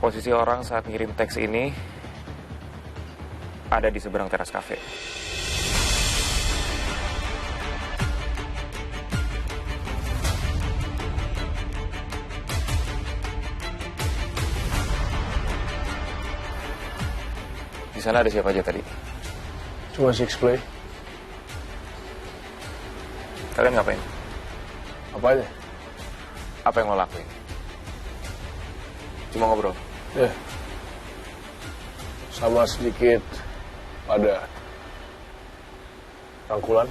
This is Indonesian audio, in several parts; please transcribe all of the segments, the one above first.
Posisi orang saat ngirim teks ini ada di seberang teras kafe. Di sana ada siapa aja tadi? Cuma Sixplay. Kalian ngapain? Apa aja? Apa yang lo lakuin? Cuma ngobrol? Ya. Sama sedikit pada rangkulan.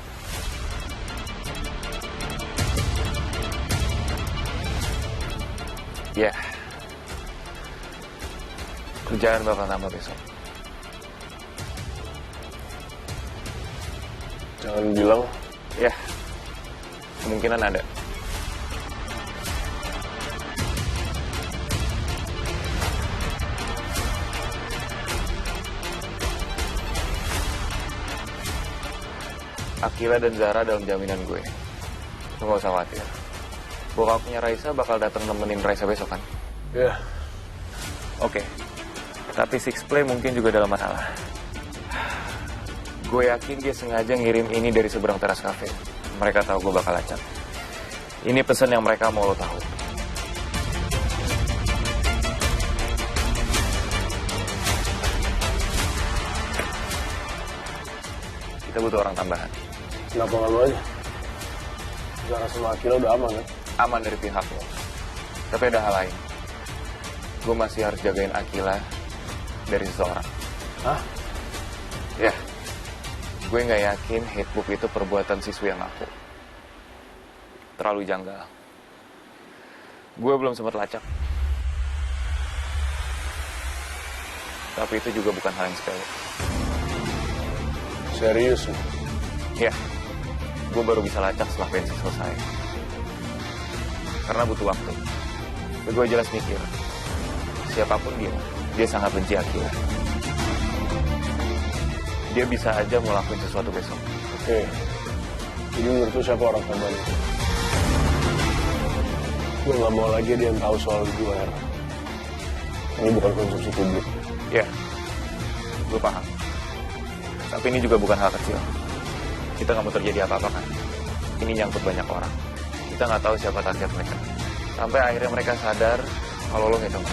Ya. Kerjaan bakal nambah besok. Jangan bilang. Ya. Kemungkinan ada. Akila dan Zara dalam jaminan gue. Lo gak usah khawatir. Bokapnya Raisa bakal datang nemenin Raisa besok kan? Ya. Oke. Tapi Sixplay mungkin juga dalam masalah. Gue yakin dia sengaja ngirim ini dari seberang teras kafe. Mereka tahu gue bakal acak. Ini pesan yang mereka mau lo tahu. Kita butuh orang tambahan. Kenapa nggak lu aja? Zara sama Akila udah aman kan? Aman dari pihak lo. Tapi ada hal lain. Gue masih harus jagain Akila dari seseorang. Hah? Ya. Gue nggak yakin Hatebook itu perbuatan siswi yang aku. Terlalu janggal. Gue belum sempat lacak. Tapi itu juga bukan hal yang sepele. Serius nih? Ya, gue baru bisa lacak setelah pensi selesai. Karena butuh waktu. Tapi gue jelas mikir, siapapun dia sangat benci Akila. Dia bisa aja mau lakuin sesuatu besok. Oke. Jadi menurut lu siapa orang tambahan itu? Gue gak mau lagi dia yang tahu soal gue. Ini bukan konsumsi publik. Ya, gue paham. Tapi ini juga bukan hal kecil. Kita nggak mau terjadi apa-apa kan. Ini nyangkut banyak orang. Kita nggak tahu siapa target mereka. Sampai akhirnya mereka sadar kalau lo ngitung.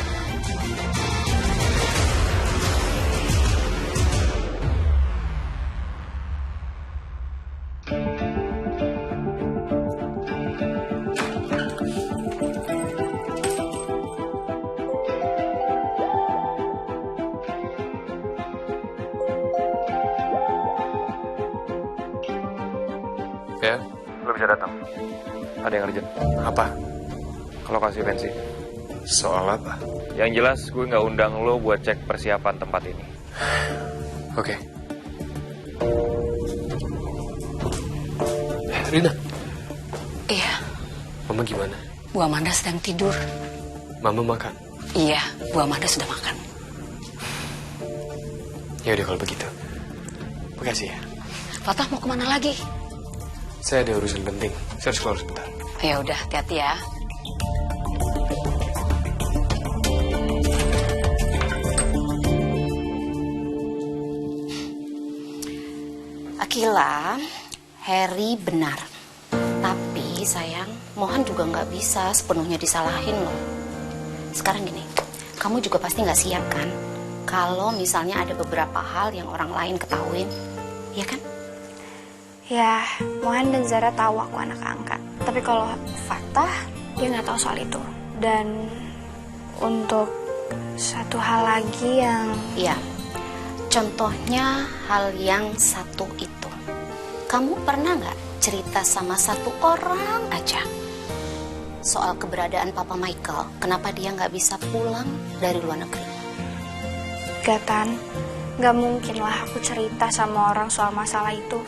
Ya, lo bisa datang. Ada yang urgent. Apa? Kalau kasih pensi. Soal apa? Yang jelas gue nggak undang lo buat cek persiapan tempat ini. Oke. Rina. Iya. Mama gimana? Bu Amanda sedang tidur. Mama makan? Iya, Bu Amanda sudah makan. Ya udah kalau begitu. Makasih ya. Fatah mau kemana lagi? Saya ada urusan penting. Saya harus keluar sebentar. Ya udah, hati-hati ya. Akila, Harry benar. Tapi sayang, Mohan juga nggak bisa sepenuhnya disalahin loh. Sekarang gini, kamu juga pasti nggak siap kan? Kalau misalnya ada beberapa hal yang orang lain ketahuin, ya kan? Ya, Mohan dan Zara tahu aku anak angkat. Tapi kalau Fatah, dia nggak tahu soal itu. Dan untuk satu hal lagi yang... Iya, contohnya hal yang satu itu. Kamu pernah nggak cerita sama satu orang aja soal keberadaan Papa Michael? Kenapa dia nggak bisa pulang dari luar negeri? Gatan, nggak mungkin lah aku cerita sama orang soal masalah itu.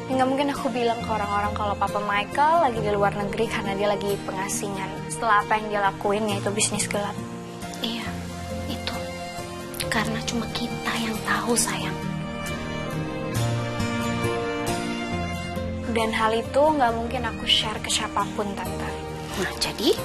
Nggak mungkin aku bilang ke orang-orang kalau Papa Michael lagi di luar negeri karena dia lagi pengasingan. Setelah apa yang dia lakuin, yaitu bisnis gelap. Iya, itu. Karena cuma kita yang tahu, sayang. Dan hal itu nggak mungkin aku share ke siapapun, Tante. Nah, jadi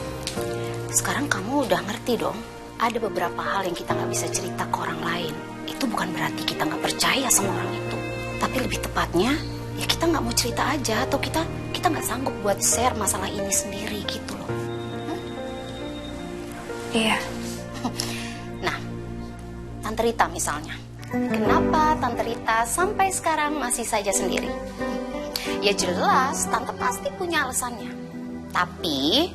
sekarang kamu udah ngerti dong ada beberapa hal yang kita nggak bisa cerita ke orang lain. Itu bukan berarti kita nggak percaya sama orang itu. Tapi lebih tepatnya, ya kita nggak mau cerita aja, atau kita nggak sanggup buat share masalah ini sendiri gitu loh. Iya. Nah, Tante Rita misalnya. Kenapa Tante Rita sampai sekarang masih saja sendiri? Ya jelas, Tante pasti punya alasannya. Tapi,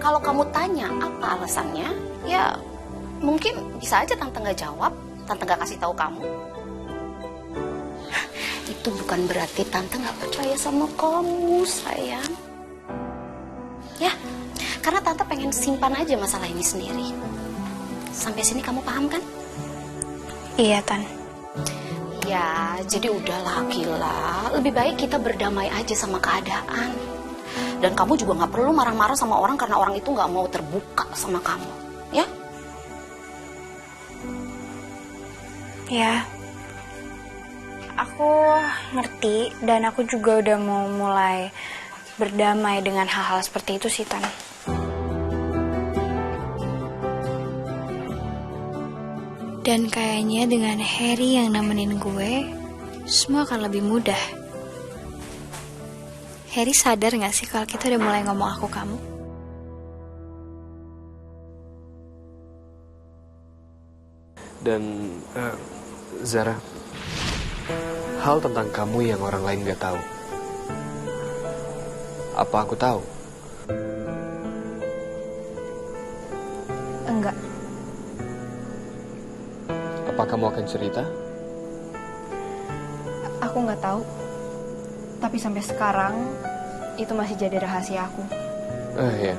kalau kamu tanya apa alasannya, ya mungkin bisa aja Tante nggak jawab, Tante nggak kasih tahu kamu. Itu bukan berarti Tante nggak percaya sama kamu, sayang. Ya, karena Tante pengen simpan aja masalah ini sendiri. Sampai sini kamu paham kan? Iya, Tan. Ya, jadi udahlah Gila. Lebih baik kita berdamai aja sama keadaan. Dan kamu juga nggak perlu marah-marah sama orang karena orang itu nggak mau terbuka sama kamu. Ya? Ya. Aku ngerti dan aku juga udah mau mulai berdamai dengan hal-hal seperti itu sih, Tan. Dan kayaknya dengan Harry yang nemenin gue, semua akan lebih mudah. Harry sadar gak sih kalau kita udah mulai ngomong aku kamu? Dan Zara, hal tentang kamu yang orang lain gak tahu. Apa aku tahu? Enggak. Apa kamu akan cerita? Aku nggak tahu. Tapi sampai sekarang itu masih jadi rahasia aku. Iya.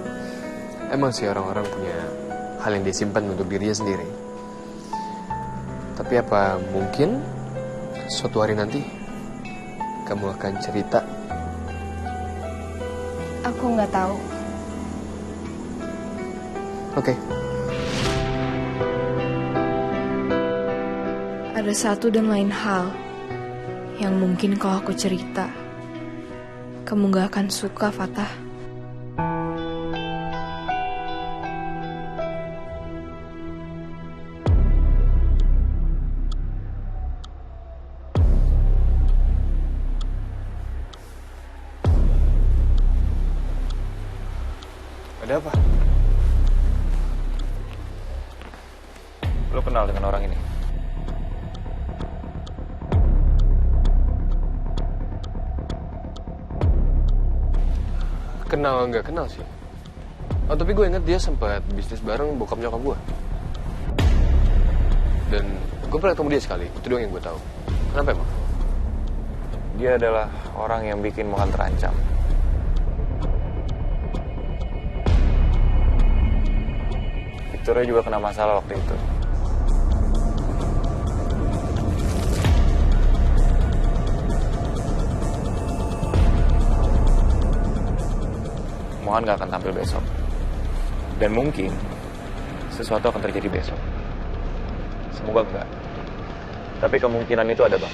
Emang sih orang-orang punya hal yang disimpan untuk dirinya sendiri. Tapi apa mungkin suatu hari nanti kamu akan cerita? Aku nggak tahu. Oke. Ada satu dan lain hal yang mungkin kalau aku cerita, kamu gak akan suka, Fatah. Ada apa? Lo kenal dengan orang ini? Kenal nggak kenal sih. Oh, tapi gue inget dia sempat bisnis bareng bokap nyokap gue. Dan gue pernah ketemu dia sekali. Itu doang yang gue tahu. Kenapa emang? Dia adalah orang yang bikin Mohan terancam. Victoria juga kena masalah waktu itu. Mohan gak akan tampil besok. Dan mungkin sesuatu akan terjadi besok. Semoga enggak. Tapi kemungkinan itu ada, Bang.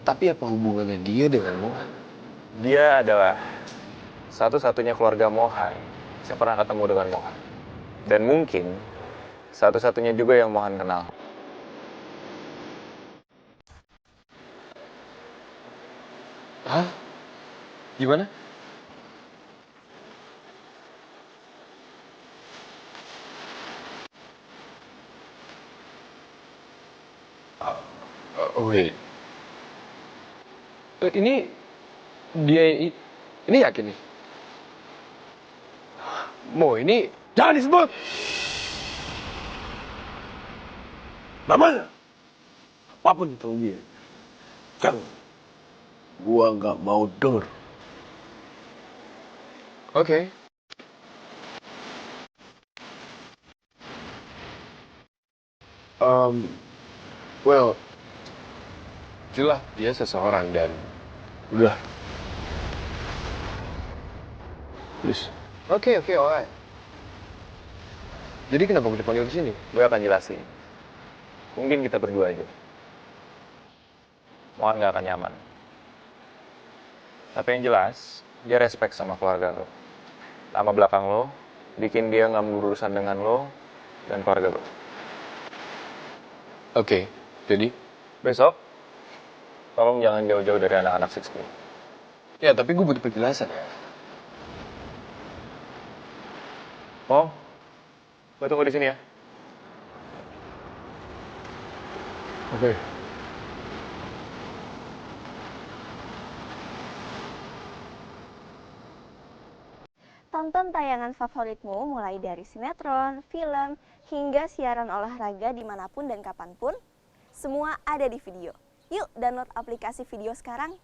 Tapi apa hubungannya dia dengan Mohan? Dia adalah satu-satunya keluarga Mohan yang pernah ketemu dengan Mohan. Dan mungkin satu-satunya juga yang Mohan kenal. Hah? Gimana? Wait. Ini dia ini yakin nih? Mo, ini jangan disebut. Namanya apapun itu dia, jangan. Gua nggak mau denger. Oke. Well, Itulah dia seseorang dan Udah. Please. Oke, alright. Jadi kenapa gue dipanggil ke sini? Gue akan jelasin. Mungkin kita berdua aja. Mohan nggak akan nyaman. Tapi yang jelas, dia respect sama keluarga lo. Nama belakang lo, bikin dia nggak mau berurusan dengan lo dan keluarga lo. Oke, jadi? Besok, tolong jangan jauh-jauh dari anak-anak 16. Ya, tapi gue butuh penjelasan. Oh, gue tunggu di sini ya. Oke. Tonton tayangan favoritmu mulai dari sinetron, film, hingga siaran olahraga dimanapun dan kapanpun. Semua ada di video. Yuk download aplikasi video sekarang.